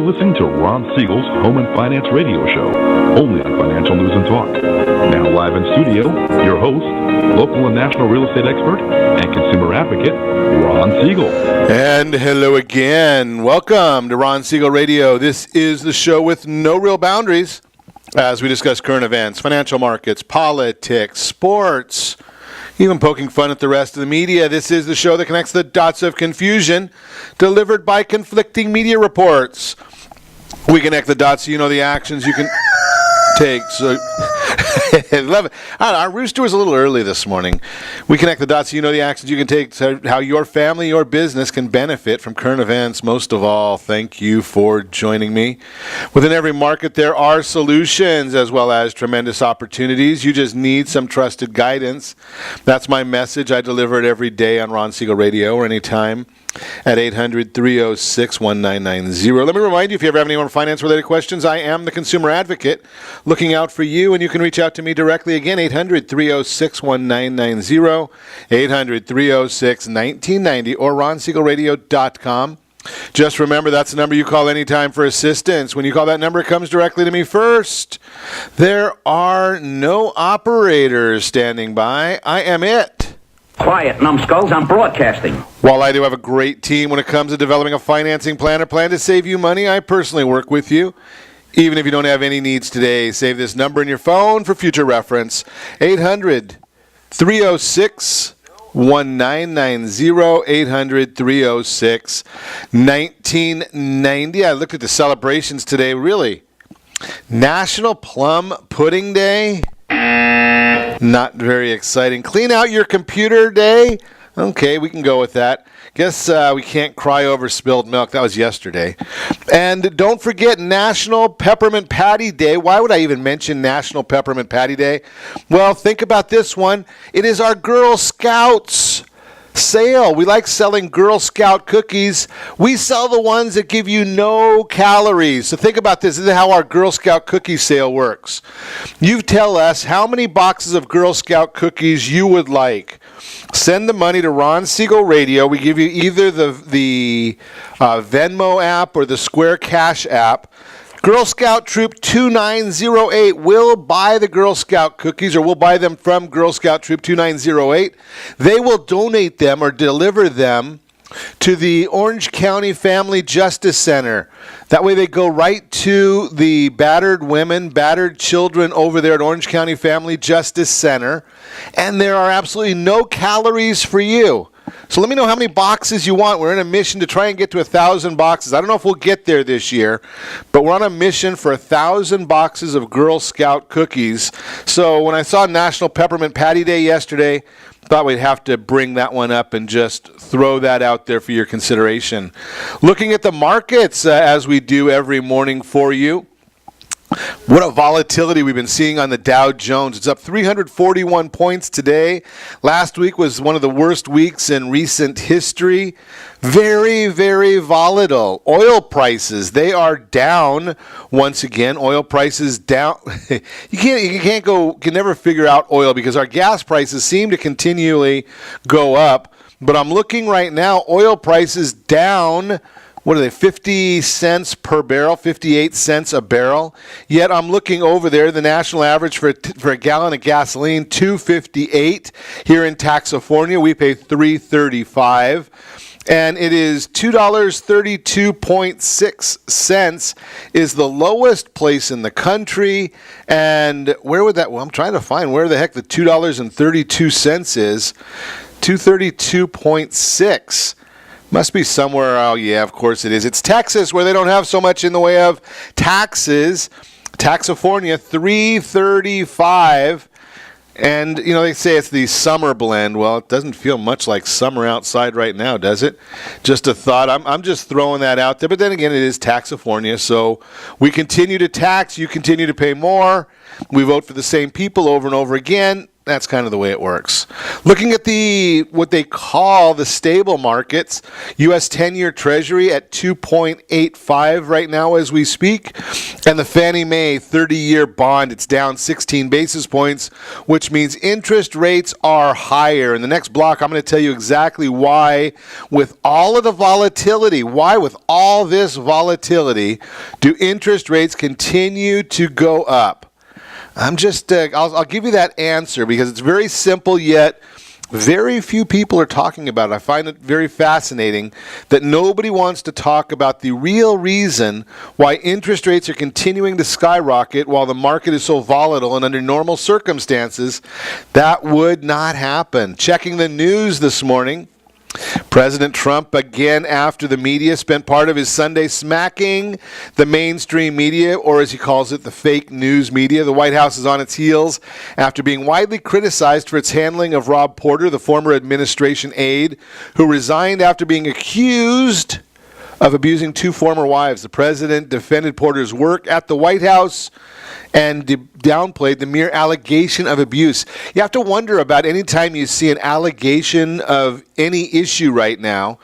listening to Ron Siegel's Home and Finance Radio Show, only on Financial News and Talk. Now live in studio, your host, local and national real estate expert and consumer advocate, Ron Siegel. And hello again. Welcome to Ron Siegel Radio. This is the show with no real boundaries as we discuss current events, financial markets, politics, sports, even poking fun at the rest of the media. This is the show that connects the dots of confusion delivered by conflicting media reports. We connect the dots so you know the actions you can take. So, I love it. I don't know, our rooster was a little early this morning. We connect the dots so you know the actions you can take, so how your family, your business can benefit from current events. Most of all, thank you for joining me. Within every market, there are solutions as well as tremendous opportunities. You just need some trusted guidance. That's my message. I deliver it every day on Ron Siegel Radio or anytime at 800-306-1990. Let me remind you, if you ever have any more finance-related questions, I am the consumer advocate looking out for you, and you can reach out to me directly. Again, 800-306-1990, 800-306-1990, or ronsiegelradio.com. Just remember, that's the number you call anytime for assistance. When you call that number, it comes directly to me first. There are no operators standing by. I am it. Quiet, numbskulls, I'm broadcasting. While I do have a great team when it comes to developing a financing plan or plan to save you money, I personally work with you. Even if you don't have any needs today, save this number in your phone for future reference. 800-306-1990, 800-306-1990. I looked at the celebrations today, really. National Plum Pudding Day. Not very exciting. Clean out your computer day. Okay, we can go with that. Guess we can't cry over spilled milk. That was yesterday. And don't forget National Peppermint Patty Day. Why would I even mention National Peppermint Patty Day? Well, think about this one. It is our Girl Scouts sale. We like selling Girl Scout cookies. We sell the ones that give you no calories. So think about this. This is how our Girl Scout cookie sale works. You tell us how many boxes of Girl Scout cookies you would like. Send the money to Ron Siegel Radio. We give you either the Venmo app or the Square Cash app. Girl Scout Troop 2908 will buy the Girl Scout cookies, or we'll buy them from Girl Scout Troop 2908. They will donate them or deliver them to the Orange County Family Justice Center. That way they go right to the battered women, battered children over there at Orange County Family Justice Center. And there are absolutely no calories for you. So let me know how many boxes you want. We're in a mission to try and get to 1,000 boxes. I don't know if we'll get there this year, but we're on a mission for 1,000 boxes of Girl Scout cookies. So when I saw National Peppermint Patty Day yesterday, thought we'd have to bring that one up and just throw that out there for your consideration. Looking at the markets as we do every morning for you. What a volatility we've been seeing on the Dow Jones. It's up 341 points today. Last week was one of the worst weeks in recent history. Very, very volatile. Oil prices, they are down once again. Oil prices down. You can never figure out oil because our gas prices seem to continually go up. But I'm looking right now, oil prices down. What are they, 50 cents per barrel, 58 cents a barrel? Yet I'm looking over there, the national average for a gallon of gasoline, $2.58. Here in Taxofornia, we pay $3.35. And it is $2.32.6 is the lowest place in the country. And where would that, well, I'm trying to find where the heck the $2.32 is. 232.6. Must be somewhere, oh yeah, of course it is. It's Texas where they don't have so much in the way of taxes. Taxofornia, $3.35. And, you know, they say it's the summer blend. Well, it doesn't feel much like summer outside right now, does it? Just a thought. I'm just throwing that out there. But then again, it is Taxofornia. So we continue to tax. You continue to pay more. We vote for the same people over and over again. That's kind of the way it works. Looking at what they call the stable markets, U.S. 10-year Treasury at 2.85 right now as we speak, and the Fannie Mae 30-year bond, it's down 16 basis points, which means interest rates are higher. In the next block, I'm going to tell you exactly why, with all of the volatility, why with all this volatility, do interest rates continue to go up? I'm just, I'll give you that answer because it's very simple, yet very few people are talking about it. I find it very fascinating that nobody wants to talk about the real reason why interest rates are continuing to skyrocket while the market is so volatile, and under normal circumstances, that would not happen. Checking the news this morning, President Trump, again after the media, spent part of his Sunday smacking the mainstream media, or as he calls it, the fake news media. The White House is on its heels after being widely criticized for its handling of Rob Porter, the former administration aide, who resigned after being accused of abusing two former wives. The president defended Porter's work at the White House and downplayed the mere allegation of abuse. You have to wonder about any time you see an allegation of any issue right now,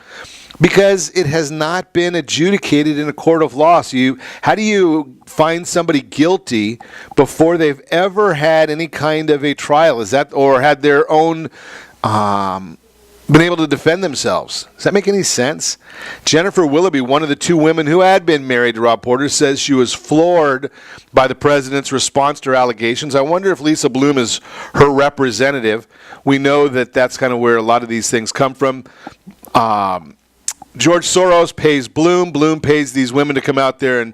because it has not been adjudicated in a court of law. So how do you find somebody guilty before they've ever had any kind of a trial? Is that, or had their own been able to defend themselves? Does that make any sense? Jennifer Willoughby, one of the two women who had been married to Rob Porter, says she was floored by the president's response to her allegations. I wonder if Lisa Bloom is her representative. We know that that's kind of where a lot of these things come from. George Soros pays Bloom. Bloom pays these women to come out there and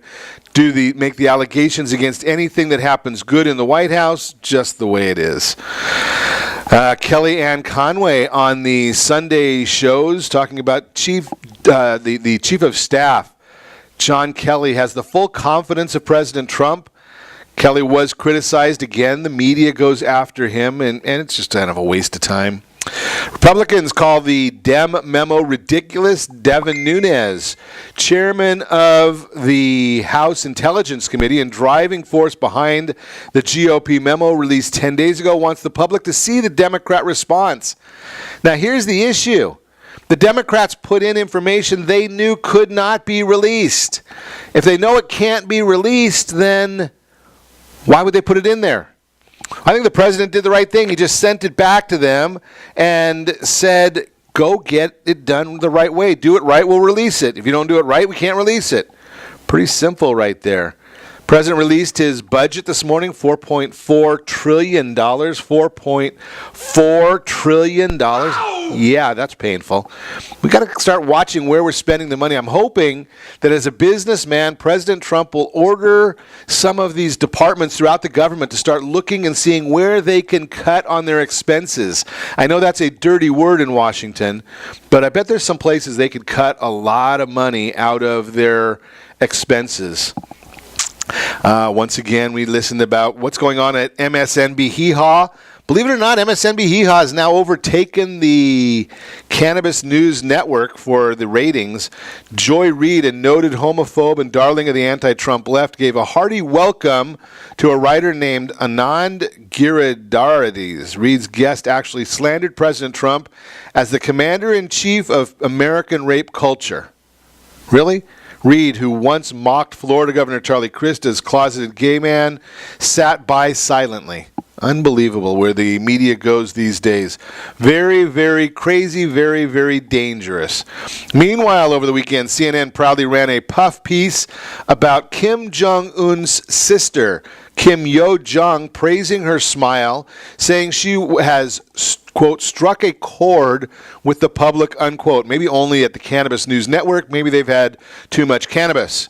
make the allegations against anything that happens good in the White House, just the way it is. Kellyanne Conway on the Sunday shows talking about the Chief of Staff, John Kelly, has the full confidence of President Trump. Kelly was criticized again. The media goes after him, and it's just kind of a waste of time. Republicans call the Dem memo ridiculous. Devin Nunes, chairman of the House Intelligence Committee and driving force behind the GOP memo released 10 days ago, wants the public to see the Democrat response. Now, here's the issue. The Democrats put in information they knew could not be released. If they know it can't be released, then why would they put it in there? I think the president did the right thing. He just sent it back to them and said, go get it done the right way. Do it right, we'll release it. If you don't do it right, we can't release it. Pretty simple right there. President released his budget this morning, $4.4 trillion. $4.4 trillion. Yeah, that's painful. We got to start watching where we're spending the money. I'm hoping that as a businessman, President Trump will order some of these departments throughout the government to start looking and seeing where they can cut on their expenses. I know that's a dirty word in Washington, but I bet there's some places they could cut a lot of money out of their expenses. Once again, we listened about what's going on at MSNBC Hee-Haw. Believe it or not, MSNBC Hee-Haw has now overtaken the Cannabis News Network for the ratings. Joy Reid, a noted homophobe and darling of the anti-Trump left, gave a hearty welcome to a writer named Anand Giridharadas. Reid's guest actually slandered President Trump as the commander-in-chief of American rape culture. Really? Reid, who once mocked Florida Governor Charlie Crist as closeted gay man, sat by silently. Unbelievable where the media goes these days. Very, very crazy, very, very dangerous. Meanwhile, over the weekend, CNN proudly ran a puff piece about Kim Jong-un's sister, Kim Yo-jong, praising her smile, saying she has, quote, struck a chord with the public, unquote. Maybe only at the Cannabis News Network. Maybe they've had too much cannabis.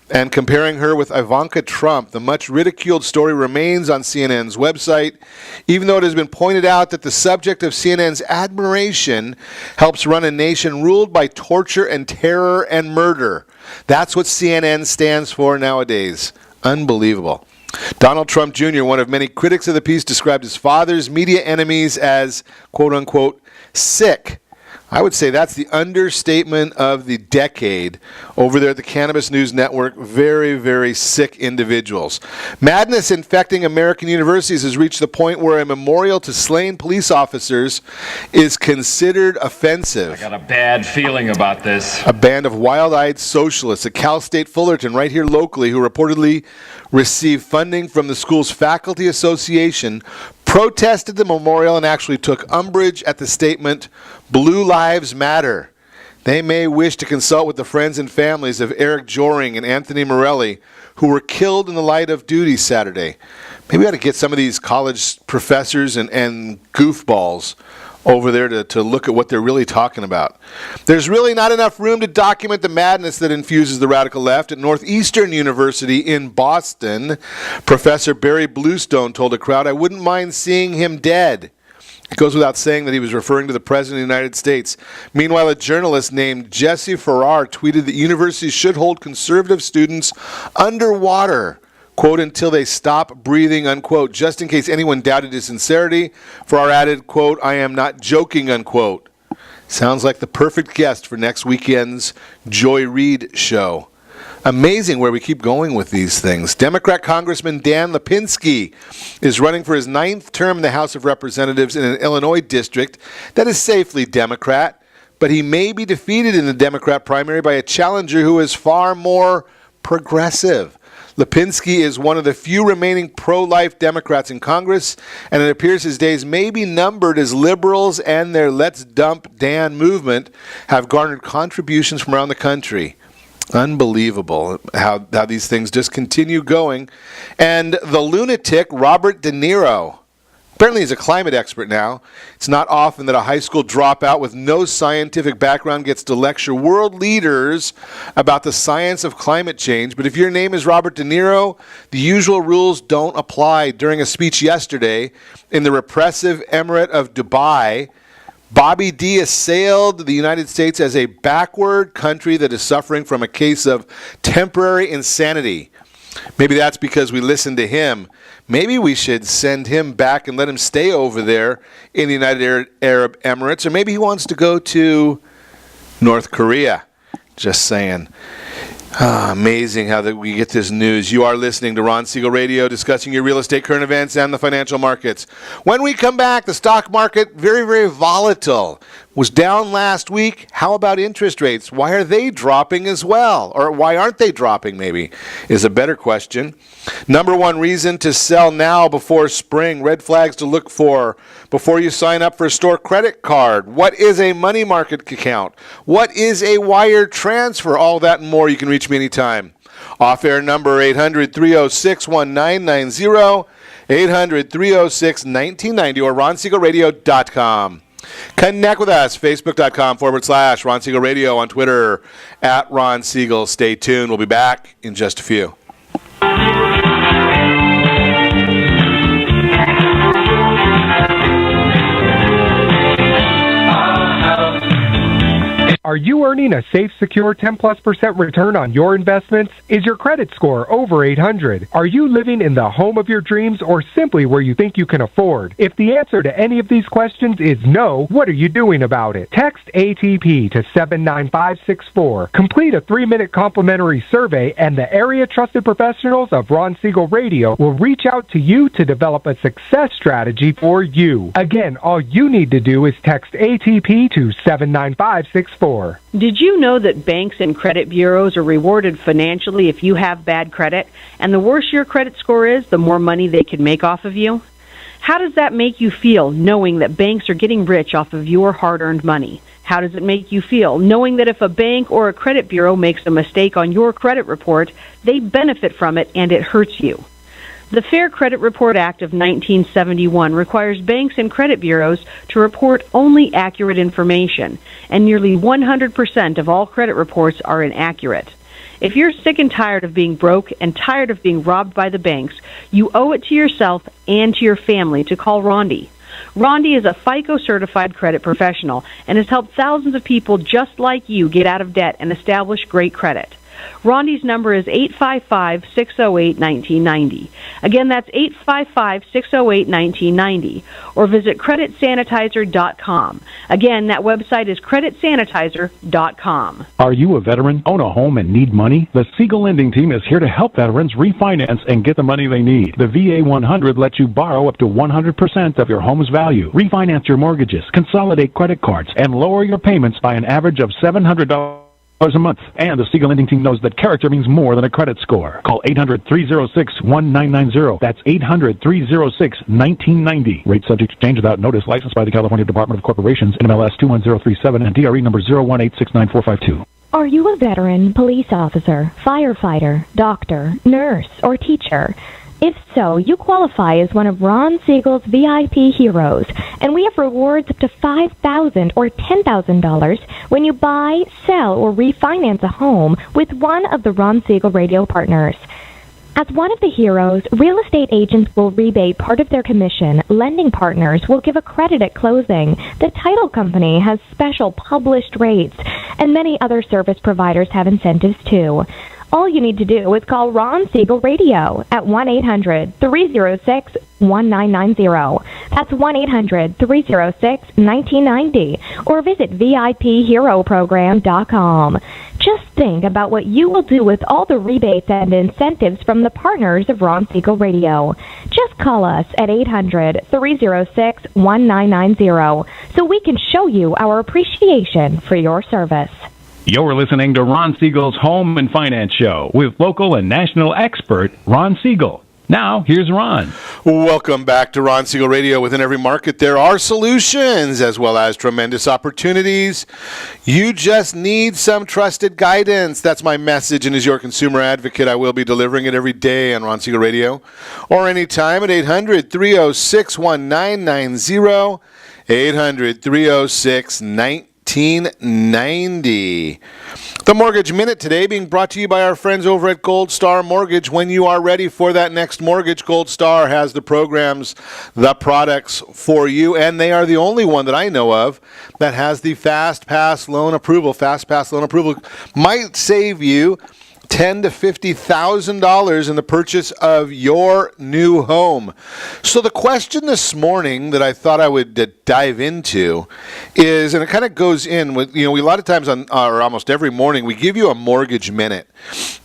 And comparing her with Ivanka Trump, the much ridiculed story remains on CNN's website, even though it has been pointed out that the subject of CNN's admiration helps run a nation ruled by torture and terror and murder. That's what CNN stands for nowadays. Unbelievable. Donald Trump Jr., one of many critics of the piece, described his father's media enemies as, quote-unquote, sick. I would say that's the understatement of the decade over there at the Cannabis News Network. Very, very sick individuals. Madness infecting American universities has reached the point where a memorial to slain police officers is considered offensive. I got a bad feeling about this. A band of wild-eyed socialists at Cal State Fullerton, right here locally, who reportedly received funding from the school's faculty association, protested the memorial and actually took umbrage at the statement, "Blue Lives Matter." They may wish to consult with the friends and families of Eric Joring and Anthony Morelli, who were killed in the light of duty Saturday. Maybe we ought to get some of these college professors and goofballs over there to look at what they're really talking about. There's really not enough room to document the madness that infuses the radical left. At Northeastern University in Boston, Professor Barry Bluestone told a crowd, "I wouldn't mind seeing him dead." It goes without saying that he was referring to the President of the United States. Meanwhile, a journalist named Jesse Farrar tweeted that universities should hold conservative students underwater, quote, until they stop breathing, unquote, just in case anyone doubted his sincerity. Farrar added, quote, "I am not joking," unquote. Sounds like the perfect guest for next weekend's Joy Reid show. Amazing where we keep going with these things. Democrat Congressman Dan Lipinski is running for his 9th term in the House of Representatives in an Illinois district that is safely Democrat, but he may be defeated in the Democrat primary by a challenger who is far more progressive. Lipinski is one of the few remaining pro-life Democrats in Congress, and it appears his days may be numbered as liberals and their Let's Dump Dan movement have garnered contributions from around the country. Unbelievable how these things just continue going. And the lunatic Robert De Niro, apparently he's a climate expert now. It's not often that a high school dropout with no scientific background gets to lecture world leaders about the science of climate change. But if your name is Robert De Niro, the usual rules don't apply. During a speech yesterday in the repressive Emirate of Dubai, Bobby D. assailed the United States as a backward country that is suffering from a case of temporary insanity. Maybe that's because we listened to him. Maybe we should send him back and let him stay over there in the United Arab Emirates, or maybe he wants to go to North Korea. Just saying. Amazing how we get this news. You are listening to Ron Siegel Radio, discussing your real estate, current events, and the financial markets. When we come back, the stock market, very, very volatile. Was down last week. How about interest rates? Why are they dropping as well? Or why aren't they dropping, maybe, is a better question. Number one reason to sell now before spring. Red flags to look for before you sign up for a store credit card. What is a money market account? What is a wire transfer? All that and more. You can reach me anytime. Off-air number 800-306-1990, 800-306-1990, or ronsiegelradio.com. Connect with us, facebook.com/Ron Siegel Radio, on Twitter @Ron Siegel. Stay tuned. We'll be back in just a few. Are you earning a safe, secure 10+% return on your investments? Is your credit score over 800? Are you living in the home of your dreams or simply where you think you can afford? If the answer to any of these questions is no, what are you doing about it? Text ATP to 79564. Complete a 3-minute complimentary survey, and the area trusted professionals of Ron Siegel Radio will reach out to you to develop a success strategy for you. Again, all you need to do is text ATP to 79564. Did you know that banks and credit bureaus are rewarded financially if you have bad credit? And the worse your credit score is, the more money they can make off of you? How does that make you feel, knowing that banks are getting rich off of your hard-earned money? How does it make you feel, knowing that if a bank or a credit bureau makes a mistake on your credit report, they benefit from it and it hurts you? The Fair Credit Report Act of 1971 requires banks and credit bureaus to report only accurate information, and nearly 100% of all credit reports are inaccurate. If you're sick and tired of being broke and tired of being robbed by the banks, you owe it to yourself and to your family to call Rondi. Rondi is a FICO-certified credit professional and has helped thousands of people just like you get out of debt and establish great credit. Rondi's number is 855-608-1990. Again, that's 855-608-1990. Or visit creditsanitizer.com. Again, that website is creditsanitizer.com. Are you a veteran, own a home, and need money? The Siegel lending team is here to help veterans refinance and get the money they need. The VA 100 lets you borrow up to 100% of your home's value, refinance your mortgages, consolidate credit cards, and lower your payments by an average of $700 a month. And the Siegel lending team knows that character means more than a credit score. Call 800-306-1990. That's 800-306-1990. Rate subject to change without notice. Licensed by the California Department of Corporations, NMLS 21037, and DRE number 018694552. Are you a veteran, police officer, firefighter, doctor, nurse, or teacher? If so, you qualify as one of Ron Siegel's VIP heroes, and we have rewards up to $5,000 or $10,000 when you buy, sell, or refinance a home with one of the Ron Siegel radio partners. As one of the heroes, real estate agents will rebate part of their commission. Lending partners will give a credit at closing. The title company has special published rates, and many other service providers have incentives too. All you need to do is call Ron Siegel Radio at 1-800-306-1990. That's 1-800-306-1990. Or visit VIPHeroProgram.com. Just think about what you will do with all the rebates and incentives from the partners of Ron Siegel Radio. Just call us at 800-306-1990 so we can show you our appreciation for your service. You're listening to Ron Siegel's Home and Finance Show with local and national expert Ron Siegel. Now, here's Ron. Welcome back to Ron Siegel Radio. Within every market, there are solutions as well as tremendous opportunities. You just need some trusted guidance. That's my message, and as your consumer advocate, I will be delivering it every day on Ron Siegel Radio or anytime at 800-306-1990, 800-306-1990. 1990. The Mortgage Minute today being brought to you by our friends over at Gold Star Mortgage. When you are ready for that next mortgage, Gold Star has the programs, the products for you, and they are the only one that I know of that has the Fast Pass Loan Approval. Fast Pass Loan Approval might save you $10,000 to $50,000 in the purchase of your new home. So the question this morning that I thought I would dive into is, and it kind of goes in with, we a lot of times or almost every morning, we give you a mortgage minute,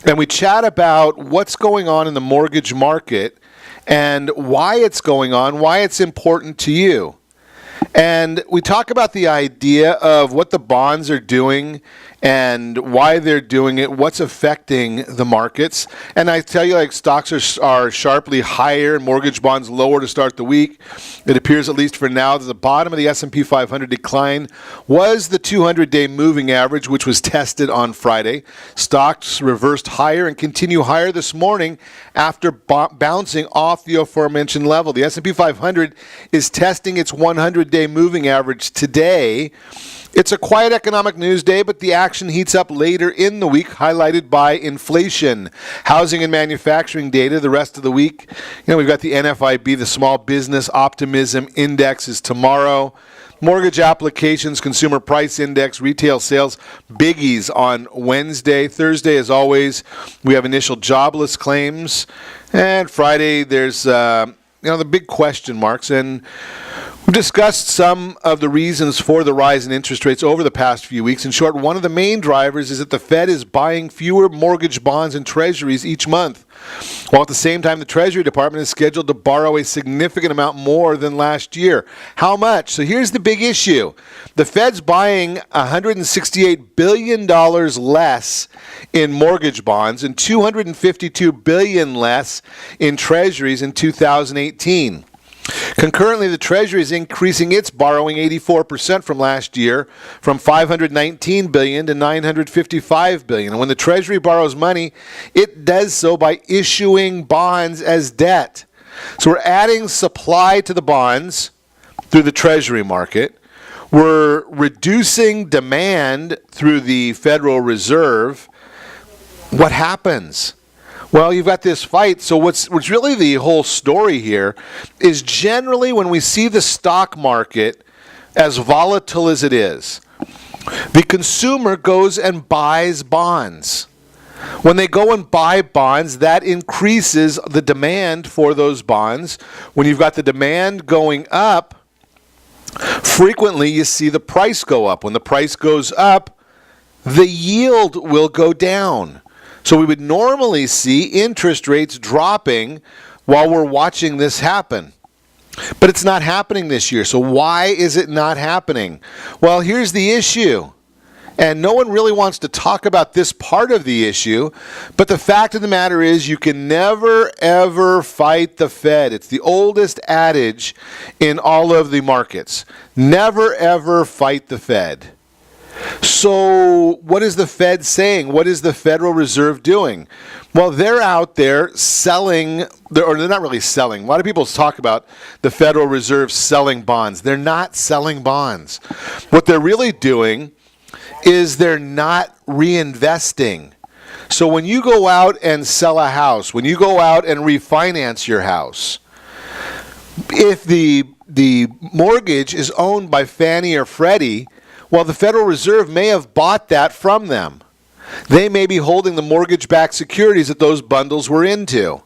and we chat about what's going on in the mortgage market and why it's going on, why it's important to you. And we talk about the idea of what the bonds are doing and why they're doing it, what's affecting the markets. And I tell you, like, stocks are sharply higher and mortgage bonds lower to start the week. It appears, at least for now, that the bottom of the S&P 500 decline was the 200-day moving average, which was tested on Friday. Stocks reversed higher and continue higher this morning after bouncing off the aforementioned level. The S&P 500 is testing its 100-day moving average today. It's a quiet economic news day, but the action heats up later in the week, highlighted by inflation, housing and manufacturing data the rest of the week. We've got the NFIB, the Small Business Optimism Index is tomorrow. Mortgage applications, consumer price index, retail sales, biggies on Wednesday. Thursday, as always, we have initial jobless claims. And Friday, there's the big question marks. And we've discussed some of the reasons for the rise in interest rates over the past few weeks. In short, one of the main drivers is that the Fed is buying fewer mortgage bonds and treasuries each month, while at the same time the Treasury Department is scheduled to borrow a significant amount more than last year. How much? So here's the big issue. The Fed's buying $168 billion less in mortgage bonds and $252 billion less in treasuries in 2018. Concurrently, the Treasury is increasing its borrowing 84% from last year, from $519 billion to $955 billion. And when the Treasury borrows money, it does so by issuing bonds as debt. So we're adding supply to the bonds through the Treasury market. We're reducing demand through the Federal Reserve. What happens? Well, you've got this fight. So what's really the whole story here is, generally when we see the stock market as volatile as it is, the consumer goes and buys bonds. When they go and buy bonds, that increases the demand for those bonds. When you've got the demand going up, frequently you see the price go up. When the price goes up, the yield will go down. So we would normally see interest rates dropping while we're watching this happen. But it's not happening this year. So why is it not happening? Well, here's the issue. And no one really wants to talk about this part of the issue, but the fact of the matter is you can never, ever fight the Fed. It's the oldest adage in all of the markets. Never, ever fight the Fed. So what is the Fed saying? What is the Federal Reserve doing? Well, they're out there selling, or they're not really selling. A lot of people talk about the Federal Reserve selling bonds. They're not selling bonds. What they're really doing is they're not reinvesting. So when you go out and sell a house, when you go out and refinance your house, if the mortgage is owned by Fannie or Freddie, well, the Federal Reserve may have bought that from them. They may be holding the mortgage-backed securities that those bundles were into.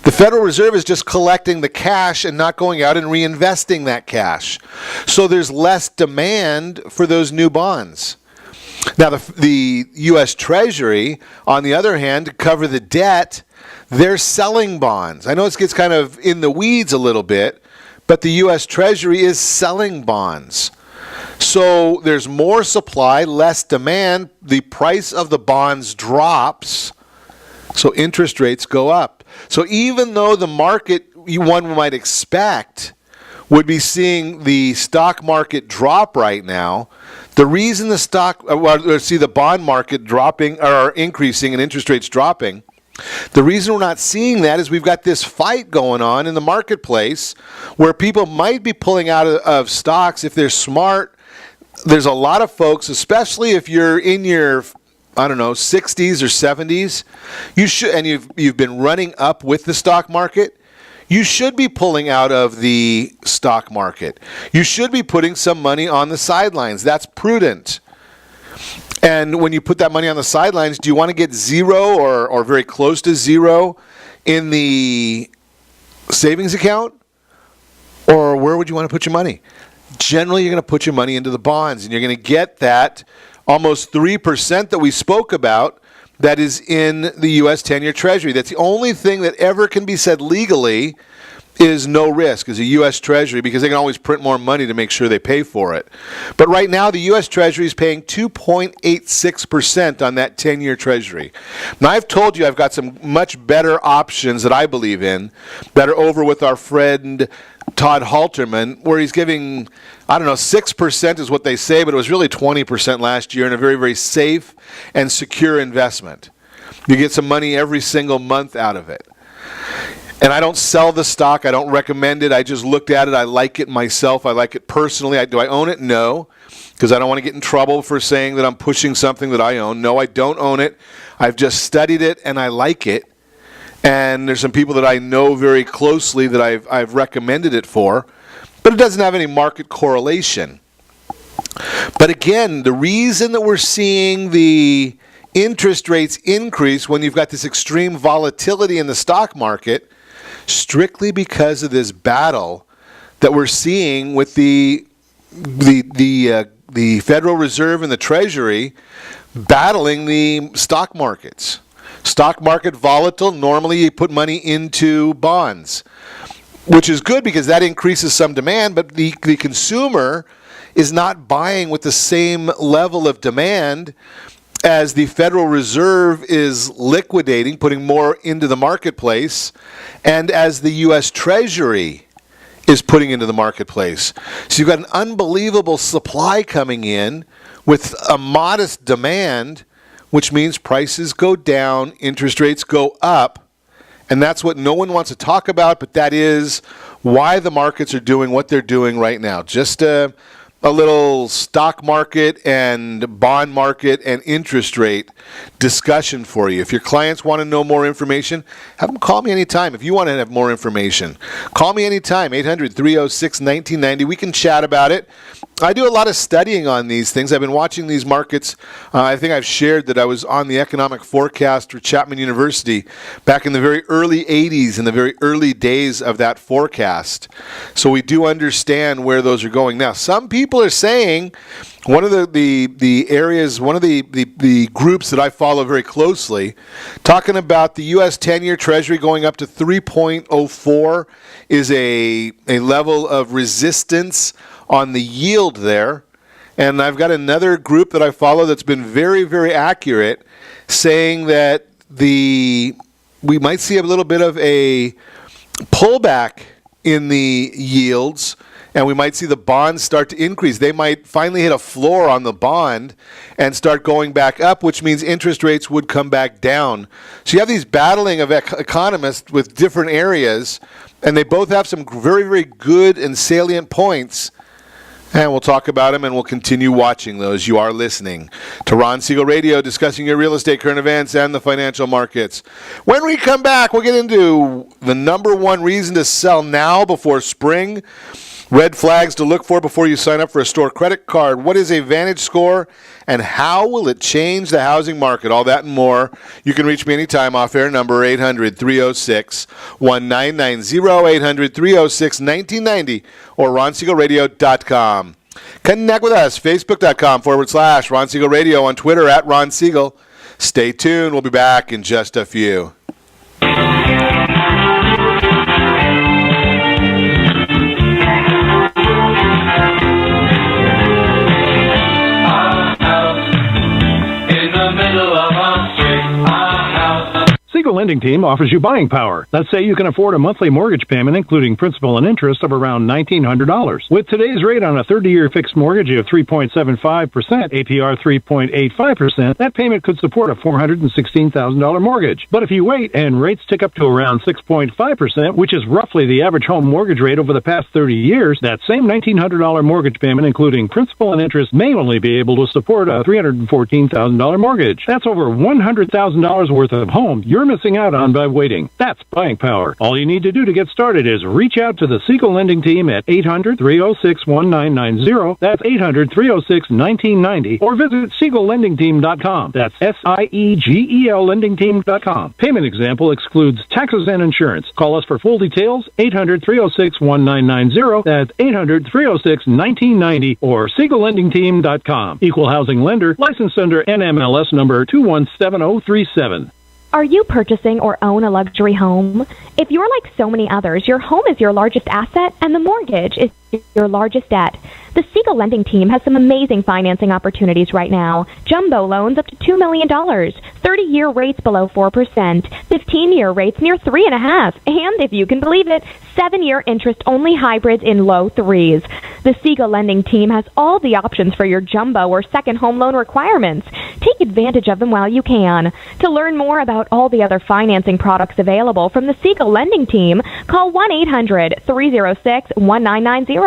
The Federal Reserve is just collecting the cash and not going out and reinvesting that cash. So there's less demand for those new bonds. Now, the U.S. Treasury, on the other hand, to cover the debt, they're selling bonds. I know it gets kind of in the weeds a little bit, but the U.S. Treasury is selling bonds. So there's more supply, less demand. The price of the bonds drops, so interest rates go up. So even though the market, one might expect, would be seeing the stock market drop right now, the reason the bond market dropping or increasing and interest rates dropping, the reason we're not seeing that is we've got this fight going on in the marketplace where people might be pulling out of stocks if they're smart. There's a lot of folks, especially if you're in your 60s or 70s, you should, and you've been running up with the stock market. You should be pulling out of the stock market. You should be putting some money on the sidelines. That's prudent. And when you put that money on the sidelines, do you want to get zero or very close to zero in the savings account? Or where would you want to put your money? Generally, you're going to put your money into the bonds, and you're going to get that almost 3% that we spoke about that is in the U.S. 10-year Treasury. That's the only thing that ever can be said legally is no risk, is a U.S. Treasury, because they can always print more money to make sure they pay for it. But right now, the U.S. Treasury is paying 2.86% on that 10-year Treasury. Now, I've told you I've got some much better options that I believe in that are over with our friend Todd Halterman, where he's giving, 6% is what they say, but it was really 20% last year in a very, very safe and secure investment. You get some money every single month out of it. And I don't sell the stock. I don't recommend it. I just looked at it. I like it myself. I like it personally. Do I own it? No, because I don't want to get in trouble for saying that I'm pushing something that I own. No, I don't own it. I've just studied it, and I like it. And there's some people that I know very closely that I've recommended it for, but it doesn't have any market correlation. But again, the reason that we're seeing the interest rates increase when you've got this extreme volatility in the stock market, strictly because of this battle that we're seeing with the Federal Reserve and the Treasury battling the stock markets. Stock market volatile, normally you put money into bonds, which is good because that increases some demand, but the consumer is not buying with the same level of demand as the Federal Reserve is liquidating, putting more into the marketplace, and as the U.S. Treasury is putting into the marketplace. So you've got an unbelievable supply coming in with a modest demand, which means prices go down, interest rates go up, and that's what no one wants to talk about, but that is why the markets are doing what they're doing right now. Just a little stock market and bond market and interest rate discussion for you. If your clients want to know more information, have them call me anytime. If you want to have more information, call me anytime, 800-306-1990. We can chat about it. I do a lot of studying on these things. I've been watching these markets. I think I've shared that I was on the economic forecast for Chapman University back in the very early 80s, in the very early days of that forecast. So we do understand where those are going. Now, some people are saying, one of the areas, one of the groups that I follow very closely, talking about the U.S. 10-year Treasury going up to 3.04 is a level of resistance on the yield there. And I've got another group that I follow that's been very, very accurate, saying that we might see a little bit of a pullback in the yields, and we might see the bonds start to increase. They might finally hit a floor on the bond and start going back up, which means interest rates would come back down. So you have these battling of economists with different areas, and they both have some very, very good and salient points. And we'll talk about them, and we'll continue watching those. You are listening to Ron Siegel Radio, discussing your real estate, current events, and the financial markets. When we come back, we'll get into the number one reason to sell now before spring, red flags to look for before you sign up for a store credit card, what is a VantageScore, and how will it change the housing market? All that and more. You can reach me anytime, off-air number 800-306-1990, 800-306-1990, or ronsiegelradio.com. Connect with us, facebook.com/Ron Siegel Radio, on Twitter @Ron Siegel. Stay tuned. We'll be back in just a few. Siegel Lending Team offers you buying power. Let's say you can afford a monthly mortgage payment, including principal and interest, of around $1,900. With today's rate on a 30-year fixed mortgage of 3.75%, APR 3.85%, that payment could support a $416,000 mortgage. But if you wait and rates tick up to around 6.5%, which is roughly the average home mortgage rate over the past 30 years, that same $1,900 mortgage payment, including principal and interest, may only be able to support a $314,000 mortgage. That's over $100,000 worth of home you're missing out on by waiting. That's buying power. All you need to do to get started is reach out to the Siegel Lending Team at 800-306-1990. That's 800-306-1990. Or visit SiegelLendingTeam.com. That's SIEGEL LendingTeam.com. Payment example excludes taxes and insurance. Call us for full details, 800-306-1990. That's 800-306-1990 or SiegelLendingTeam.com. Equal housing lender, licensed under NMLS number 217037. Are you purchasing or own a luxury home? If you're like so many others, your home is your largest asset and the mortgage is your largest debt. The Siegel Lending Team has some amazing financing opportunities right now. Jumbo loans up to $2 million, 30-year rates below 4%, 15-year rates near 3.5%, and if you can believe it, 7-year interest-only hybrids in low 3s. The Siegel Lending Team has all the options for your jumbo or second home loan requirements. Take advantage of them while you can. To learn more about all the other financing products available from the Siegel Lending Team, call 1-800-306-1990.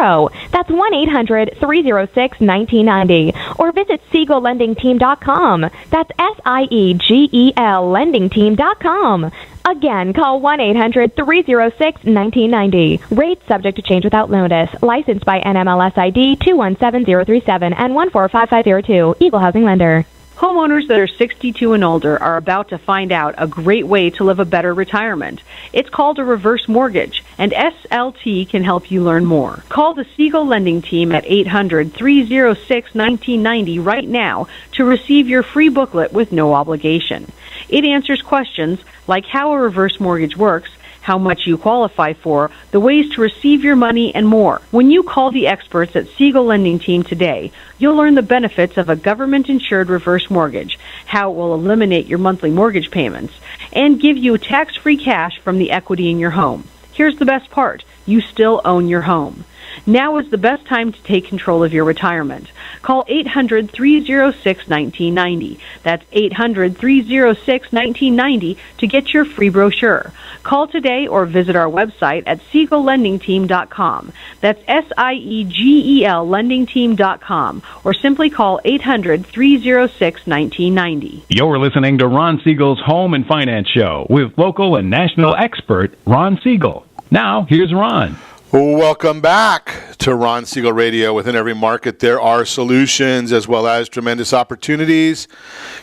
That's 1-800-306-1990. Or visit SiegelLendingTeam.com. That's SIEGEL LendingTeam.com. Again, call 1-800-306-1990. Rates subject to change without notice. Licensed by NMLS ID 217037 and 145502. Equal housing lender. Homeowners that are 62 and older are about to find out a great way to live a better retirement. It's called a reverse mortgage, and SLT can help you learn more. Call the Siegel Lending Team at 800-306-1990 right now to receive your free booklet with no obligation. It answers questions like how a reverse mortgage works, how much you qualify for, the ways to receive your money, and more. When you call the experts at Siegel Lending Team today, you'll learn the benefits of a government-insured reverse mortgage, how it will eliminate your monthly mortgage payments, and give you tax-free cash from the equity in your home. Here's the best part. You still own your home. Now is the best time to take control of your retirement. Call 800-306-1990. That's 800-306-1990 to get your free brochure. Call today or visit our website at SiegelLendingTeam.com. That's SIEGEL LendingTeam.com, or simply call 800-306-1990. You're listening to Ron Siegel's Home and Finance Show with local and national expert Ron Siegel. Now, here's Ron. Welcome back to Ron Siegel Radio. Within every market, there are solutions as well as tremendous opportunities.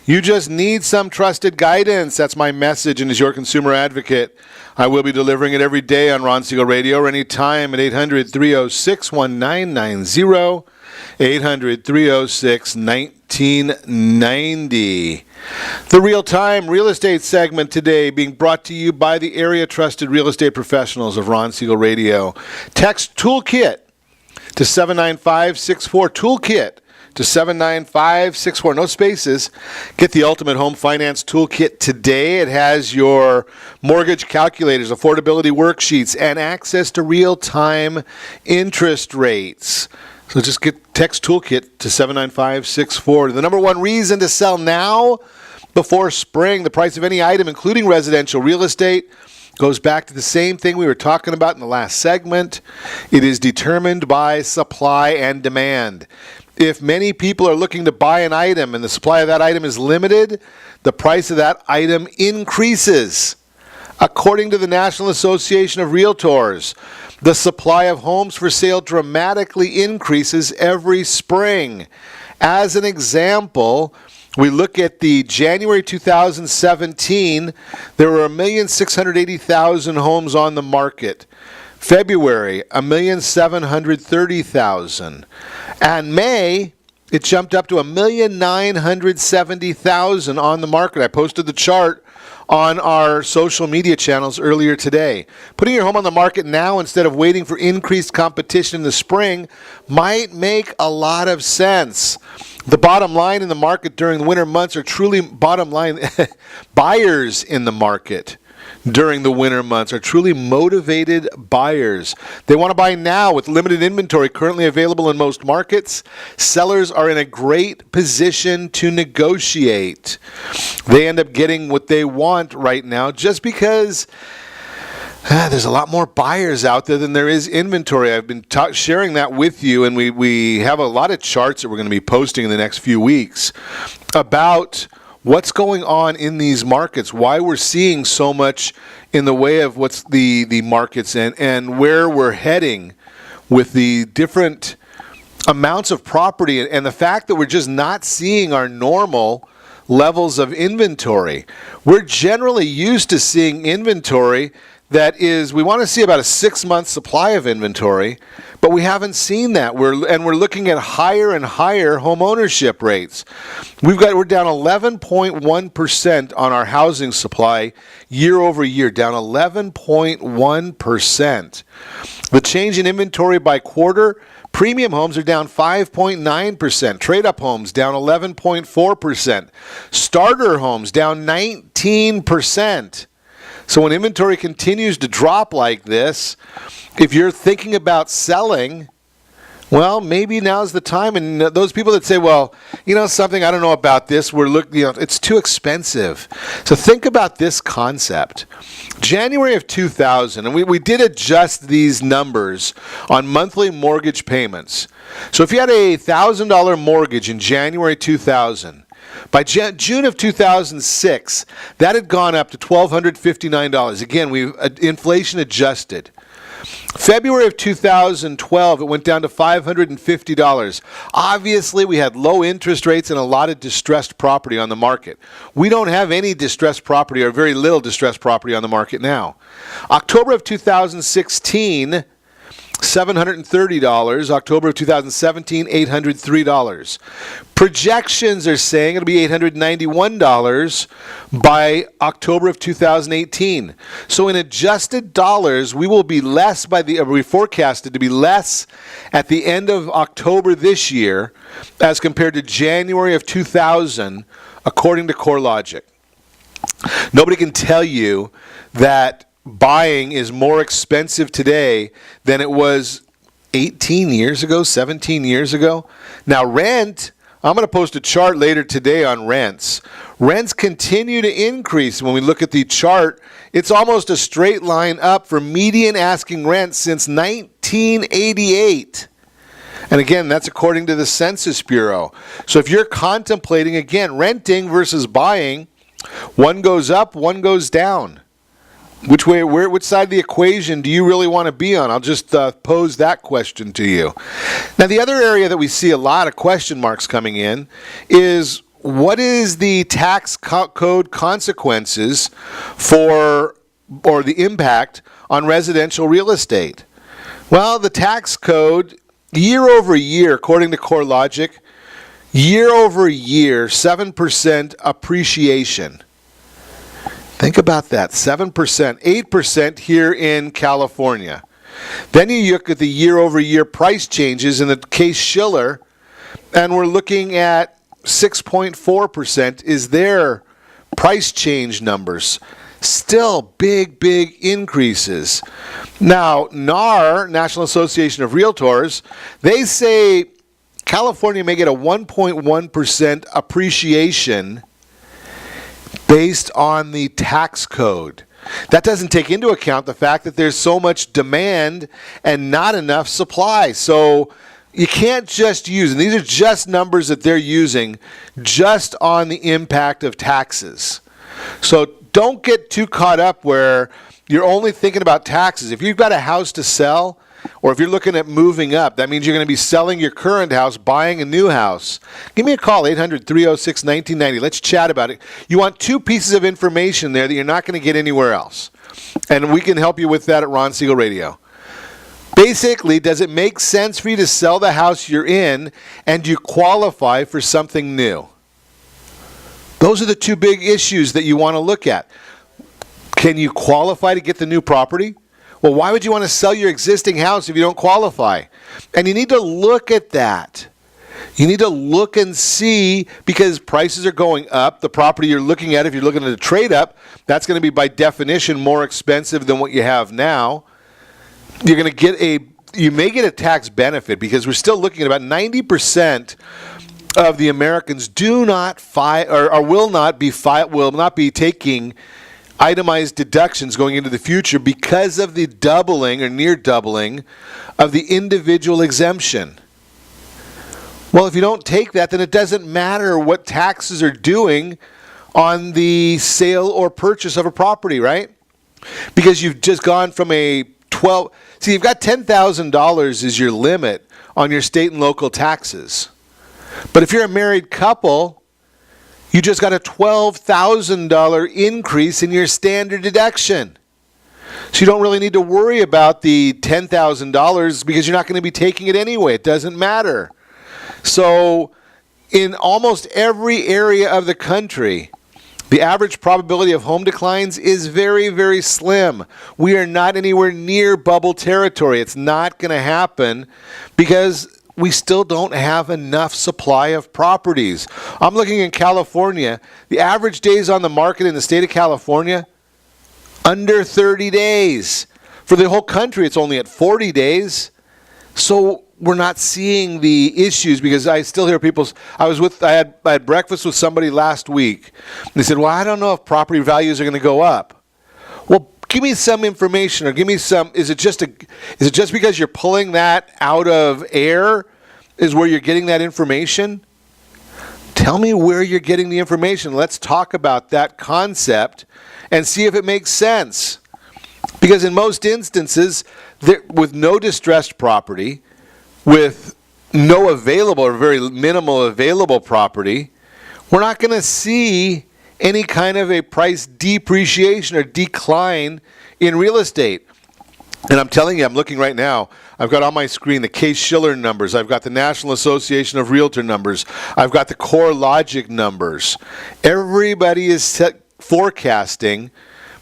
You just need some trusted guidance. That's my message, and as your consumer advocate, I will be delivering it every day on Ron Siegel Radio or anytime at 800-306-1990, 800-306-1990. The real-time real estate segment today being brought to you by the area-trusted real estate professionals of Ron Siegel Radio. Text Toolkit to 79564. Toolkit to 79564. No spaces. Get the Ultimate Home Finance Toolkit today. It has your mortgage calculators, affordability worksheets, and access to real-time interest rates. So just text Toolkit to 79564. The number one reason to sell now before spring. The price of any item, including residential real estate, goes back to the same thing we were talking about in the last segment. It is determined by supply and demand. If many people are looking to buy an item and the supply of that item is limited, the price of that item increases. According to the National Association of Realtors, the supply of homes for sale dramatically increases every spring. As an example, we look at the January 2017, there were 1,680,000 homes on the market. February, 1,730,000. And May, it jumped up to 1,970,000 on the market. I posted the chart on our social media channels earlier today. Putting your home on the market now instead of waiting for increased competition in the spring might make a lot of sense. The bottom line in the market during the winter months are truly bottom line buyers in the market. During the winter months are truly motivated buyers. They want to buy now with limited inventory currently available in most markets. Sellers are in a great position to negotiate. They end up getting what they want right now just because there's a lot more buyers out there than there is inventory. I've been sharing that with you, and we have a lot of charts that we're going to be posting in the next few weeks about what's going on in these markets, why we're seeing so much in the way of what's the markets and where we're heading with the different amounts of property and the fact that we're just not seeing our normal levels of inventory. We're generally used to seeing inventory that is, we want to see about a 6-month supply of inventory, but we haven't seen that. We're looking at higher and higher home ownership rates. We're down 11.1% on our housing supply year over year, down 11.1%. The change in inventory by quarter, premium homes are down 5.9%. Trade-up homes down 11.4%. Starter homes down 19%. So when inventory continues to drop like this, if you're thinking about selling, well, maybe now's the time. And those people that say, well, something, I don't know about this, it's too expensive. So think about this concept. January of 2000, and we did adjust these numbers on monthly mortgage payments. So if you had a $1,000 mortgage in January 2000, by June of 2006, that had gone up to $1,259. Again, we've inflation adjusted. February of 2012, it went down to $550. Obviously, we had low interest rates and a lot of distressed property on the market. We don't have any distressed property or very little distressed property on the market now. October of 2016, $730. October of 2017, $803. Projections are saying it'll be $891 by October of 2018. So in adjusted dollars, we will be less we forecasted to be less at the end of October this year as compared to January of 2000, according to CoreLogic. Nobody can tell you that buying is more expensive today than it was 18 years ago, 17 years ago. Now rent, I'm going to post a chart later today on rents. Rents continue to increase. When we look at the chart, it's almost a straight line up for median asking rent since 1988. And again, that's according to the Census Bureau. So if you're contemplating, again, renting versus buying, one goes up, one goes down. Which side of the equation do you really want to be on? I'll just pose that question to you. Now, the other area that we see a lot of question marks coming in is, what is the tax code consequences for, or the impact on residential real estate? Well, the tax code, year over year, according to CoreLogic, year over year, 7% appreciation. Think about that, 7%, 8% here in California. Then you look at the year-over-year price changes in the case Schiller, and we're looking at 6.4% is their price change numbers. Still big, big increases. Now, NAR, National Association of Realtors, they say California may get a 1.1% appreciation based on the tax code. That doesn't take into account the fact that there's so much demand and not enough supply. So you can't just use, and these are just numbers that they're using, just on the impact of taxes. So don't get too caught up where you're only thinking about taxes. If you've got a house to sell, or if you're looking at moving up, that means you're going to be selling your current house, buying a new house. Give me a call, 800-306-1990. Let's chat about it. You want two pieces of information there that you're not going to get anywhere else. And we can help you with that at Ron Siegel Radio. Basically, does it make sense for you to sell the house you're in and you qualify for something new? Those are the two big issues that you want to look at. Can you qualify to get the new property? Well, why would you want to sell your existing house if you don't qualify? And you need to look at that. You need to look and see, because prices are going up. The property you're looking at, if you're looking at a trade up, that's going to be by definition more expensive than what you have now. You're going to you may get a tax benefit, because we're still looking at about 90% of the Americans do not will not be taking itemized deductions going into the future because of the doubling or near doubling of the individual exemption. Well, if you don't take that, then it doesn't matter what taxes are doing on the sale or purchase of a property, right? Because you've just gone from you've got $10,000 is your limit on your state and local taxes. But if you're a married couple, you just got a $12,000 increase in your standard deduction. So you don't really need to worry about the $10,000 because you're not going to be taking it anyway. It doesn't matter. So in almost every area of the country, the average probability of home declines is very, very slim. We are not anywhere near bubble territory. It's not going to happen because we still don't have enough supply of properties. I'm looking in California. The average days on the market in the state of California, under 30 days. For the whole country, it's only at 40 days. So we're not seeing the issues, because I still hear people. I had breakfast with somebody last week. They said, well, I don't know if property values are going to go up. Well, give me some information, or give me some. Is it just because you're pulling that out of air is where you're getting that information? Tell me where you're getting the information. Let's talk about that concept and see if it makes sense. Because in most instances, with no distressed property, with no available or very minimal available property, we're not going to see any kind of a price depreciation or decline in real estate. And I'm telling you, I'm looking right now, I've got on my screen the Case Schiller numbers, I've got the National Association of Realtor numbers, I've got the CoreLogic numbers. Everybody is forecasting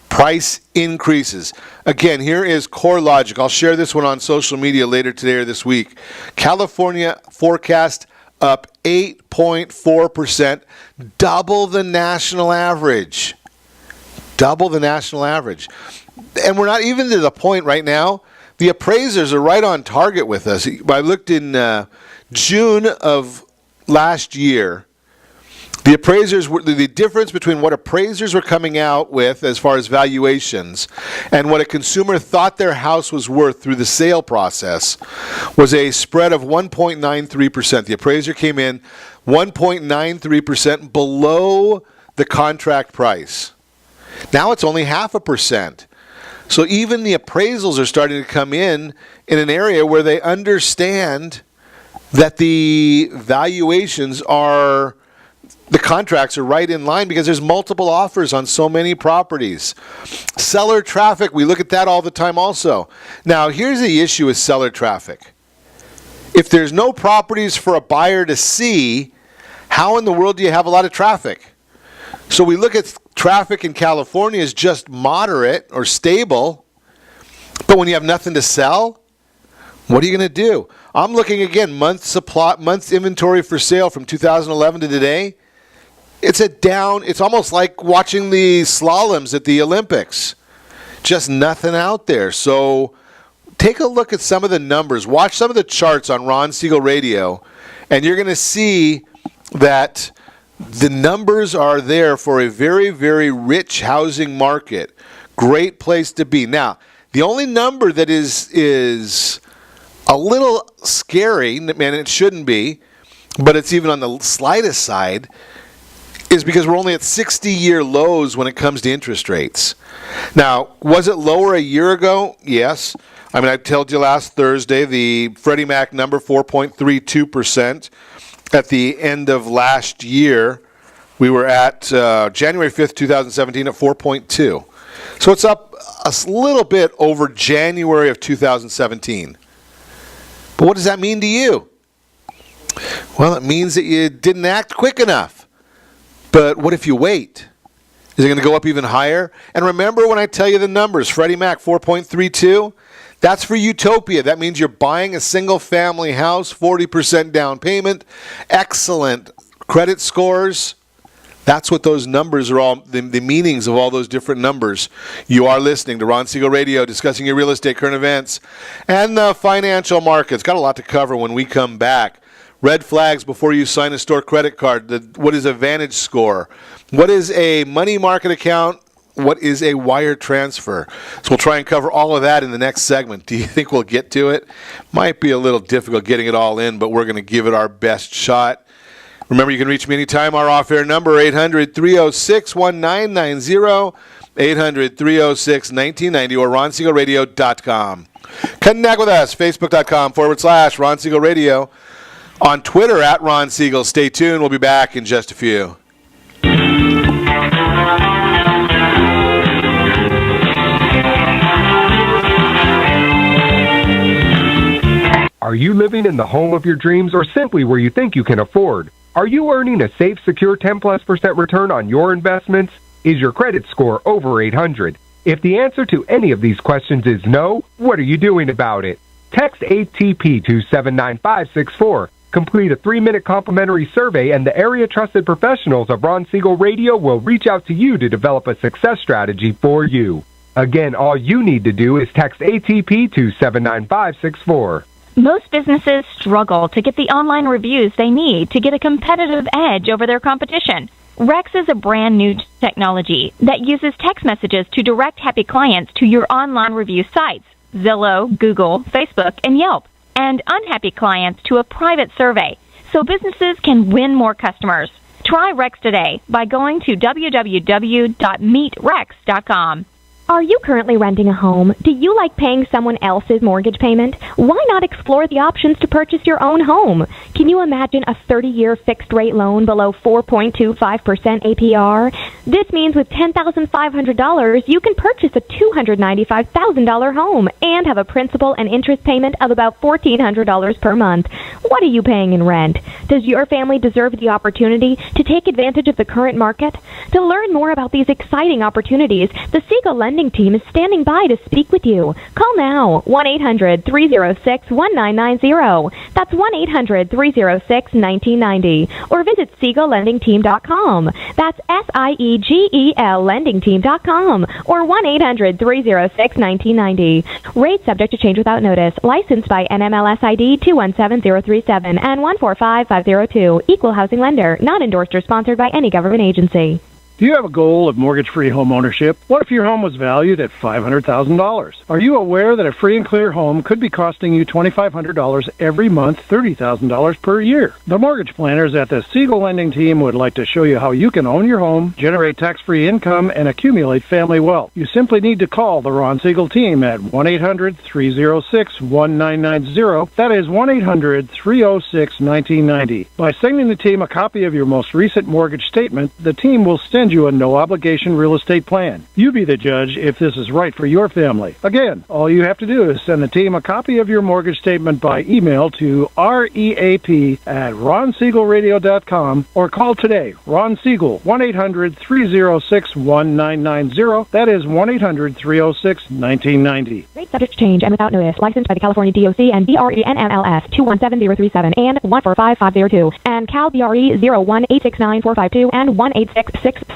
price increases. Again, here is CoreLogic. I'll share this one on social media later today or this week. California forecast up 8.4%, double the national average. Double the national average. And we're not even to the point right now the appraisers are right on target with us. I looked in June of last year. The appraisers were the difference between what appraisers were coming out with as far as valuations and what a consumer thought their house was worth through the sale process was a spread of 1.93%. The appraiser came in 1.93% below the contract price. Now it's only 0.5%. So even the appraisals are starting to come in an area where they understand that the valuations are, the contracts are right in line because there's multiple offers on so many properties. Seller traffic, we look at that all the time also. Now, here's the issue with seller traffic. If there's no properties for a buyer to see, how in the world do you have a lot of traffic? So we look at traffic in California as just moderate or stable, but when you have nothing to sell, what are you going to do? I'm looking again, month's inventory for sale from 2011 to today. It's it's almost like watching the slaloms at the Olympics. Just nothing out there. So take a look at some of the numbers. Watch some of the charts on Ron Siegel Radio, and you're going to see that the numbers are there for a very, very rich housing market. Great place to be. Now, the only number that is a little scary, and it shouldn't be, but it's even on the slightest side, is because we're only at 60-year lows when it comes to interest rates. Now, was it lower a year ago? Yes. I mean, I told you last Thursday, the Freddie Mac number, 4.32%. At the end of last year, we were at January 5th, 2017 at 4.2. So it's up a little bit over January of 2017. But what does that mean to you? Well, it means that you didn't act quick enough. But what if you wait? Is it going to go up even higher? And remember when I tell you the numbers, Freddie Mac 4.32, that's for Utopia. That means you're buying a single-family house, 40% down payment, excellent credit scores. That's what those numbers are all, the meanings of all those different numbers. You are listening to Ron Siegel Radio, discussing your real estate, current events, and the financial markets. Got a lot to cover when we come back. Red flags before you sign a store credit card. What is a VantageScore? What is a money market account? What is a wire transfer? So we'll try and cover all of that in the next segment. Do you think we'll get to it? Might be a little difficult getting it all in, but we're going to give it our best shot. Remember, you can reach me anytime. Our off-air number, 800-306-1990, 800-306-1990, or RonSiegelRadio.com. Connect with us, Facebook.com/Ron Siegel Radio. On Twitter, @Ron Siegel. Stay tuned. We'll be back in just a few. Are you living in the home of your dreams or simply where you think you can afford? Are you earning a safe, secure 10+% return on your investments? Is your credit score over 800? If the answer to any of these questions is no, what are you doing about it? Text ATP to 79564. Complete a 3-minute complimentary survey, and the area trusted professionals of Ron Siegel Radio will reach out to you to develop a success strategy for you. Again, all you need to do is text ATP to 79564. Most businesses struggle to get the online reviews they need to get a competitive edge over their competition. Rex is a brand new technology that uses text messages to direct happy clients to your online review sites, Zillow, Google, Facebook, and Yelp, and unhappy clients to a private survey, so businesses can win more customers. Try Rex today by going to www.meetrex.com. Are you currently renting a home? Do you like paying someone else's mortgage payment? Why not explore the options to purchase your own home? Can you imagine a 30-year fixed-rate loan below 4.25% APR? This means with $10,500, you can purchase a $295,000 home and have a principal and interest payment of about $1,400 per month. What are you paying in rent? Does your family deserve the opportunity to take advantage of the current market? To learn more about these exciting opportunities, the Siegel Lending lending team is standing by to speak with you. Call now, 1-800-306-1990. That's 1-800-306-1990. Or visit SiegelLendingTeam.com. That's SIEGEL LendingTeam.com. Or 1-800-306-1990. Rate subject to change without notice. Licensed by NMLS ID 217037 and 145502. Equal housing lender. Not endorsed or sponsored by any government agency. Do you have a goal of mortgage-free home ownership? What if your home was valued at $500,000? Are you aware that a free and clear home could be costing you $2,500 every month, $30,000 per year? The mortgage planners at the Siegel Lending Team would like to show you how you can own your home, generate tax-free income, and accumulate family wealth. You simply need to call the Ron Siegel Team at 1-800-306-1990. That is 1-800-306-1990. By sending the team a copy of your most recent mortgage statement, the team will send you a no-obligation real estate plan. You be the judge if this is right for your family. Again, all you have to do is send the team a copy of your mortgage statement by email to reap@ronsiegelradio.com or call today. Ron Siegel, 1-800-306-1990. That is 1-800-306-1990. Rate subject to change and without notice. Licensed by the California DOC and BRENMLS 217037 and 145502 and Cal BRE 01869452 and 1866775.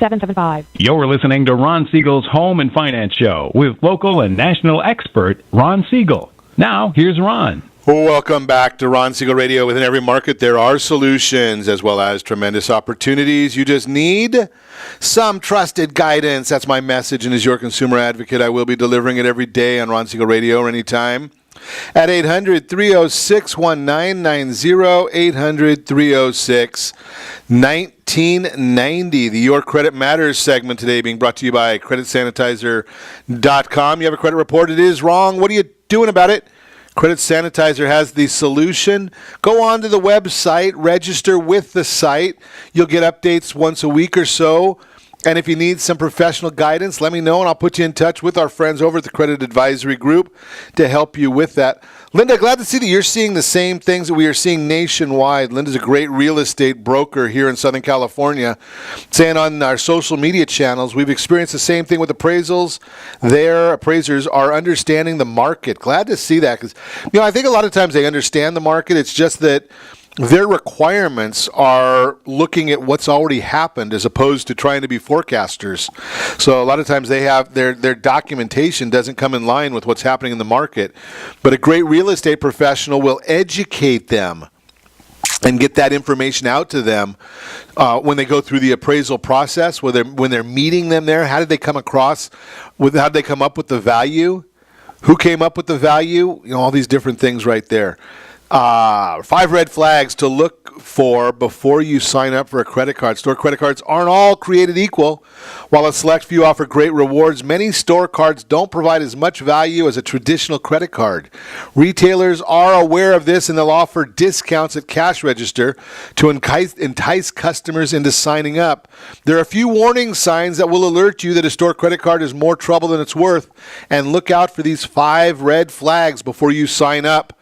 You're listening to Ron Siegel's Home and Finance Show with local and national expert Ron Siegel. Now, here's Ron. Welcome back to Ron Siegel Radio. Within every market, there are solutions as well as tremendous opportunities. You just need some trusted guidance. That's my message, and as your consumer advocate, I will be delivering it every day on Ron Siegel Radio or anytime. At 800-306-1990, 800-306-1990. The Your Credit Matters segment today being brought to you by CreditSanitizer.com. You have a credit report, it is wrong. What are you doing about it? Credit Sanitizer has the solution. Go on to the website, register with the site. You'll get updates once a week or so. And if you need some professional guidance, let me know, and I'll put you in touch with our friends over at the Credit Advisory Group to help you with that. Linda, glad to see that you're seeing the same things that we are seeing nationwide. Linda's a great real estate broker here in Southern California, saying on our social media channels, we've experienced the same thing with appraisals. Their appraisers are understanding the market. Glad to see that because, I think a lot of times they understand the market. It's just that their requirements are looking at what's already happened as opposed to trying to be forecasters. So a lot of times they have their documentation doesn't come in line with what's happening in the market. But a great real estate professional will educate them and get that information out to them when they go through the appraisal process, when they're meeting them there. How did they come across? How did they come up with the value? Who came up with the value? All these different things right there. 5 red flags to look for before you sign up for a credit card. Store credit cards aren't all created equal. While a select few offer great rewards, many store cards don't provide as much value as a traditional credit card. Retailers are aware of this, and they'll offer discounts at cash register to entice customers into signing up. There are a few warning signs that will alert you that a store credit card is more trouble than it's worth, and look out for these 5 red flags before you sign up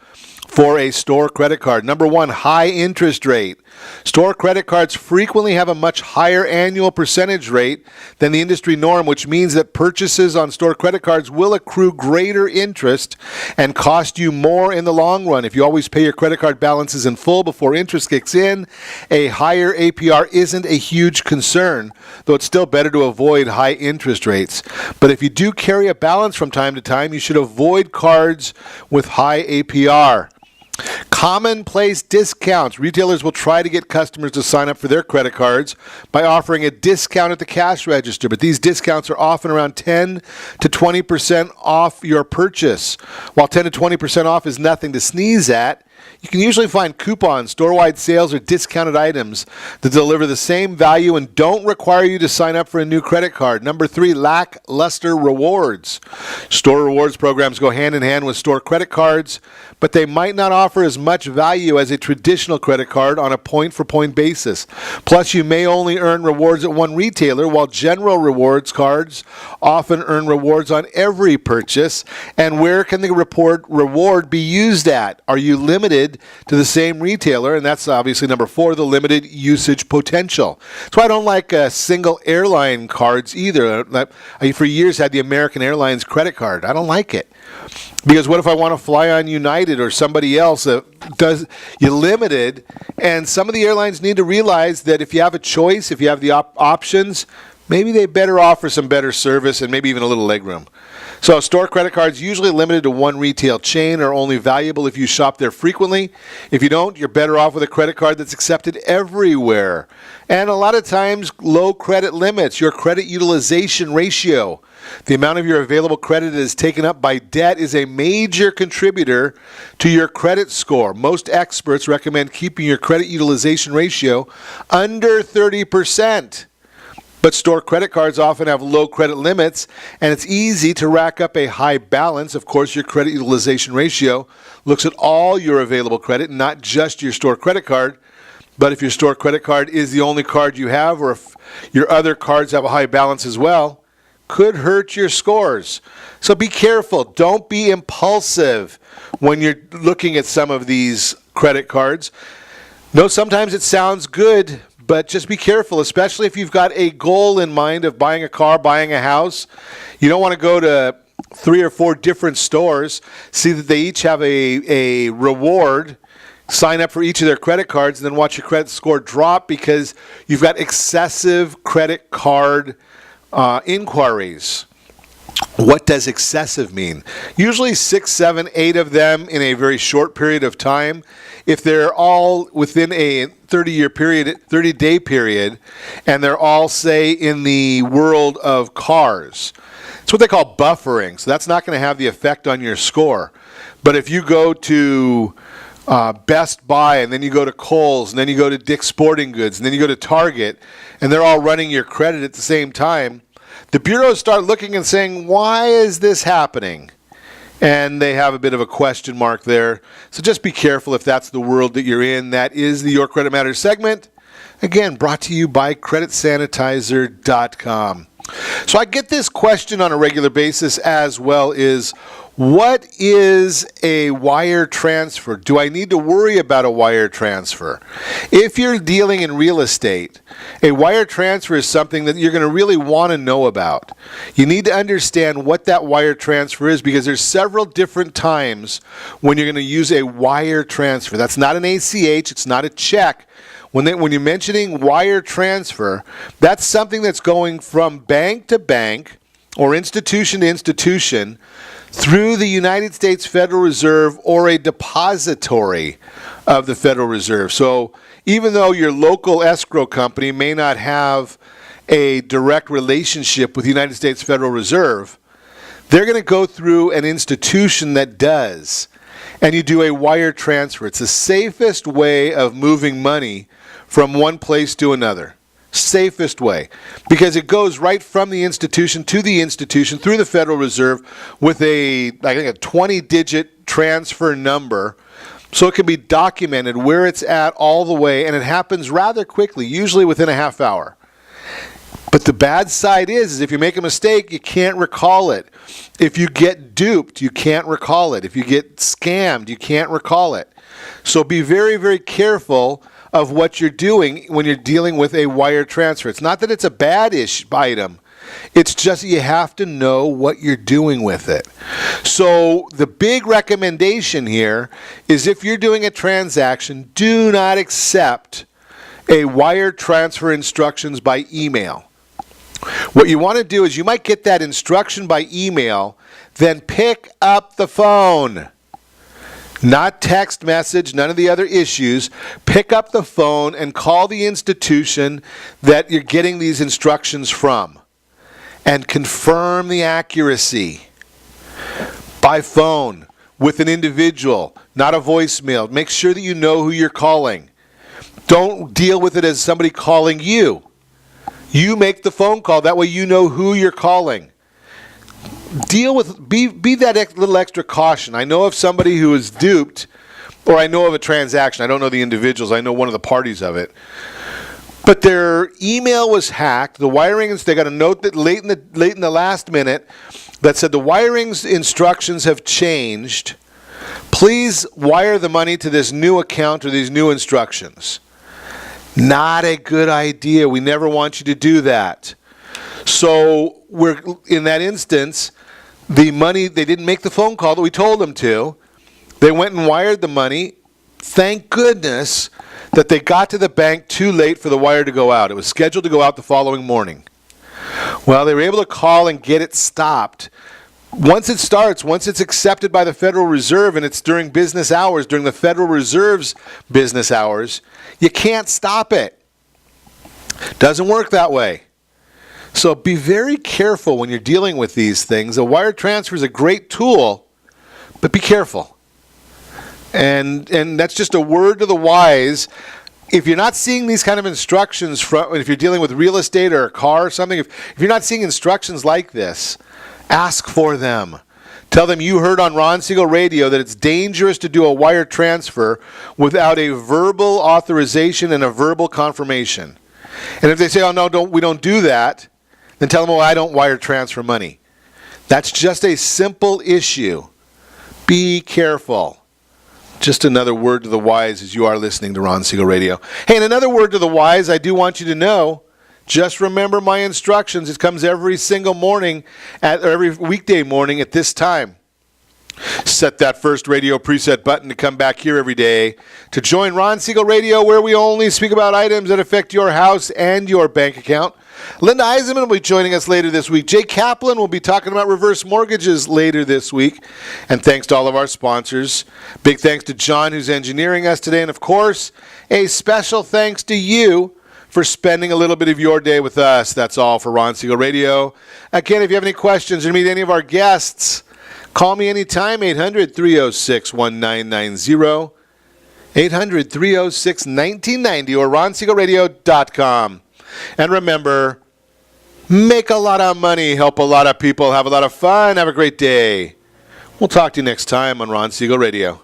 for a store credit card. Number 1, high interest rate. Store credit cards frequently have a much higher annual percentage rate than the industry norm, which means that purchases on store credit cards will accrue greater interest and cost you more in the long run. If you always pay your credit card balances in full before interest kicks in, a higher APR isn't a huge concern, though it's still better to avoid high interest rates. But if you do carry a balance from time to time, you should avoid cards with high APR. Commonplace discounts. Retailers will try to get customers to sign up for their credit cards by offering a discount at the cash register, but these discounts are often around 10 to 20% off your purchase. While 10 to 20% off is nothing to sneeze at, you can usually find coupons, store-wide sales, or discounted items that deliver the same value and don't require you to sign up for a new credit card. Number 3, lackluster rewards. Store rewards programs go hand in hand with store credit cards, but they might not offer as much value as a traditional credit card on a point-for-point basis. Plus, you may only earn rewards at one retailer, while general rewards cards often earn rewards on every purchase. And where can the reward be used at? Are you limited to the same retailer? And that's obviously number 4, the limited usage potential. That's why I don't like single airline cards either. I for years had the American Airlines credit card. I don't like it. Because what if I want to fly on United or somebody else that does, you're limited, and some of the airlines need to realize that if you have a choice, if you have the options, maybe they better offer some better service and maybe even a little legroom. So store credit cards usually limited to one retail chain are only valuable if you shop there frequently. If you don't, you're better off with a credit card that's accepted everywhere. And a lot of times, low credit limits, your credit utilization ratio. The amount of your available credit that is taken up by debt is a major contributor to your credit score. Most experts recommend keeping your credit utilization ratio under 30%. But store credit cards often have low credit limits, and it's easy to rack up a high balance. Of course, your credit utilization ratio looks at all your available credit, not just your store credit card. But if your store credit card is the only card you have, or if your other cards have a high balance as well, could hurt your scores. So be careful. Don't be impulsive when you're looking at some of these credit cards. No, sometimes it sounds good, but just be careful, especially if you've got a goal in mind of buying a car, buying a house. You don't want to go to 3 or 4 different stores, see that they each have a reward, sign up for each of their credit cards, and then watch your credit score drop because you've got excessive credit card inquiries. What does excessive mean? Usually 6, 7, 8 of them in a very short period of time. If they're all within a 30-day period, and they're all, say, in the world of cars, it's what they call buffering. So that's not going to have the effect on your score. But if you go to Best Buy, and then you go to Kohl's, and then you go to Dick's Sporting Goods, and then you go to Target, and they're all running your credit at the same time, the bureaus start looking and saying, why is this happening? And they have a bit of a question mark there. So just be careful if that's the world that you're in. That is the Your Credit Matters segment. Again, brought to you by CreditSanitizer.com. So I get this question on a regular basis as well is, what is a wire transfer? Do I need to worry about a wire transfer? If you're dealing in real estate, a wire transfer is something that you're going to really want to know about. You need to understand what that wire transfer is because there's several different times when you're going to use a wire transfer. That's not an ACH. It's not a check. When you're mentioning wire transfer, that's something that's going from bank to bank or institution to institution through the United States Federal Reserve or a depository of the Federal Reserve. So even though your local escrow company may not have a direct relationship with the United States Federal Reserve, they're going to go through an institution that does. And you do a wire transfer. It's the safest way of moving money from one place to another. Safest way, because it goes right from the institution to the institution through the Federal Reserve with I think a 20-digit transfer number, so it can be documented where it's at all the way, and it happens rather quickly, usually within a half hour. But the bad side is if you make a mistake, you can't recall it. If you get duped, you can't recall it. If you get scammed, you can't recall it. So be very, very careful of what you're doing when you're dealing with a wire transfer. It's not that it's a bad item. It's just you have to know what you're doing with it. So the big recommendation here is if you're doing a transaction, do not accept a wire transfer instructions by email. What you want to do is you might get that instruction by email, then pick up the phone. Not text message, none of the other issues. Pick up the phone and call the institution that you're getting these instructions from and confirm the accuracy by phone with an individual, not a voicemail. Make sure that you know who you're calling. Don't deal with it as somebody calling you. You make the phone call. That way you know who you're calling. be that little extra caution. I know of somebody who is duped, or I know of a transaction. I don't know the individuals. I know one of the parties of it. But their email was hacked. The wirings, they got a note that late in the last minute that said the wiring's instructions have changed. Please wire the money to this new account or these new instructions. Not a good idea. We never want you to do that. So we're in that instance, the money, they didn't make the phone call that we told them to. They went and wired the money. Thank goodness that they got to the bank too late for the wire to go out. It was scheduled to go out the following morning. Well, they were able to call and get it stopped. Once it starts, once it's accepted by the Federal Reserve and it's during business hours, during the Federal Reserve's business hours, you can't stop it. Doesn't work that way. So be very careful when you're dealing with these things. A wire transfer is a great tool, but be careful. And that's just a word to the wise. If you're not seeing these kind of instructions, if you're dealing with real estate or a car or something, if you're not seeing instructions like this, ask for them. Tell them you heard on Ron Siegel Radio that it's dangerous to do a wire transfer without a verbal authorization and a verbal confirmation. And if they say, oh, no, we don't do that, then tell them, oh, I don't wire transfer money. That's just a simple issue. Be careful. Just another word to the wise as you are listening to Ron Siegel Radio. Hey, and another word to the wise, I do want you to know, just remember my instructions. It comes every single morning, or every weekday morning at this time. Set that first radio preset button to come back here every day to join Ron Siegel Radio, where we only speak about items that affect your house and your bank account. Linda Eisenman will be joining us later this week. Jay Kaplan will be talking about reverse mortgages later this week. And thanks to all of our sponsors. Big thanks to John, who's engineering us today. And, of course, a special thanks to you for spending a little bit of your day with us. That's all for Ron Siegel Radio. Again, if you have any questions or meet any of our guests, call me anytime, 800-306-1990, 800-306-1990, or ronsiegelradio.com. And remember, make a lot of money, help a lot of people, have a lot of fun, have a great day. We'll talk to you next time on Ron Siegel Radio.